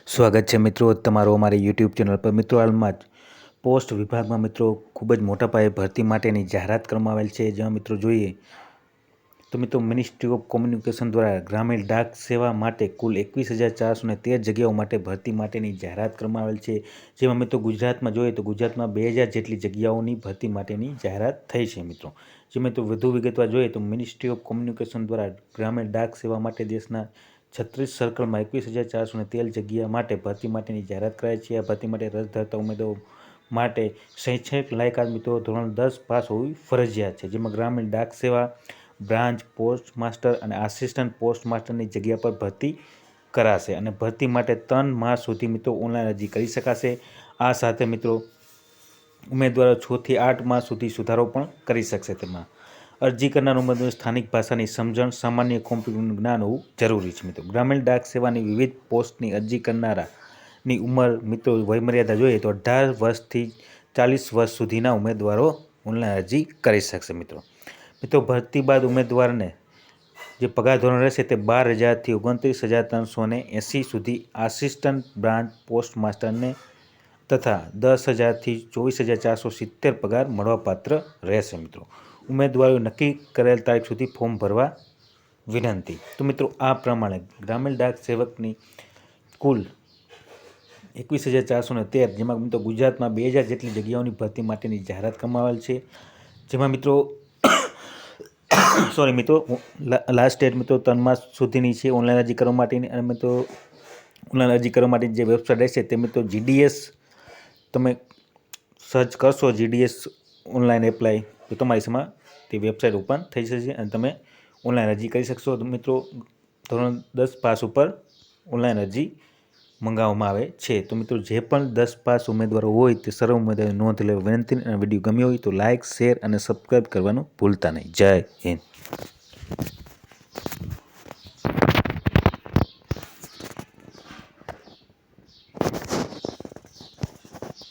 સ્વાગત છે મિત્રો તમારો અમારી યુટ્યુબ ચેનલ પર। મિત્રો હાલમાં જ પોસ્ટ વિભાગમાં મિત્રો ખૂબ જ મોટા પાયે ભરતી માટેની જાહેરાત કરવામાં આવેલ છે। જેમાં મિત્રો જોઈએ તો મિત્રો મિનિસ્ટ્રી ઓફ કોમ્યુનિકેશન દ્વારા ગ્રામીણ ડાક સેવા માટે કુલ 21,413 જગ્યાઓ માટે ભરતી માટેની જાહેરાત કરવામાં આવેલ છે। જેમાં મિત્રો ગુજરાતમાં જોઈએ તો ગુજરાતમાં 2,000 જેટલી જગ્યાઓની ભરતી માટેની જાહેરાત થઈ છે મિત્રો। જે મિત્રો વધુ વિગતવાર જોઈએ તો મિનિસ્ટ્રી ઓફ કોમ્યુનિકેશન દ્વારા ગ્રામીણ ડાક સેવા માટે દેશના 36 સર્કલમાં 21,413 જગ્યા માટે ભરતી માટેની જાહેરાત કરાઈ છે। આ ભરતી માટે રસ ધરાવતા ઉમેદવારો માટે શૈક્ષણિક લાયકાત મિત્રો ધોરણ 10 પાસ હોવી ફરજિયાત છે। જેમાં ગ્રામીણ ડાક સેવા, બ્રાન્ચ પોસ્ટ માસ્ટર અને આસિસ્ટન્ટ પોસ્ટ માસ્ટરની જગ્યા પર ભરતી કરાશે અને ભરતી માટે 3 માસ સુધી મિત્રો ઓનલાઈન અરજી કરી શકાશે। આ સાથે મિત્રો ઉમેદવારો 6 થી 8 માસ સુધી સુધારો પણ કરી શકશે। તેમાં અરજી કરનાર ઉમેદવારોને સ્થાનિક ભાષાની સમજણ, સામાન્ય કોમ્પ્યુટરનું જ્ઞાન હોવું જરૂરી છે મિત્રો। ગ્રામીણ ડાક સેવાની વિવિધ પોસ્ટની અરજી કરનારાની ઉંમર મિત્રો વયમર્યાદા જોઈએ તો 18 વર્ષથી 40 વર્ષ સુધીના ઉમેદવારો ઓનલાઈન અરજી કરી શકશે મિત્રો। ભરતી બાદ ઉમેદવારને જે પગાર ધોરણ રહેશે તે 12,000થી 29,380 સુધી આસિસ્ટન્ટ બ્રાન્ચ પોસ્ટ માસ્ટરને તથા 10,000થી 24,470 પગાર મળવાપાત્ર રહેશે મિત્રો। ઉમેદવારોએ નક્કી કરેલ તારીખ સુધી ફોર્મ ભરવા વિનંતી। તો મિત્રો આ પ્રમાણે ગ્રામીણ ડાક સેવકની કુલ 21,413 જેમાં મિત્રો ગુજરાતમાં 2,000 જેટલી જગ્યાઓની ભરતી માટેની જાહેરાત કરવામાં આવેલ છે। જેમાં મિત્રો લાસ્ટ ડેટ મિત્રો 3 માસ સુધીની છે ઓનલાઈન અરજી કરવા માટેની। અને મિત્રો ઓનલાઈન અરજી કરવા માટેની જે વેબસાઇટ રહેશે તે મિત્રો GDS તમે સર્ચ કરશો GDS ઓનલાઈન એપ્લાય તો તમારી સમા તે વેબસાઇટ ઓપન થઈ જશે અને તમે ઓનલાઈન અરજી કરી શકશો। તો મિત્રો ધોરણ 10 પાસ ઉપર ઓનલાઈન અરજી મંગાવવામાં આવે છે। તો મિત્રો જે પણ 10 પાસ ઉમેદવારો હોય તે સર્વ ઉમેદવારોની નોંધ લેવા વિનંતી। અને વિડીયો ગમ્યો હોય તો લાઇક, શેર અને સબસ્ક્રાઈબ કરવાનું ભૂલતા નહીં। જય હિન્દ।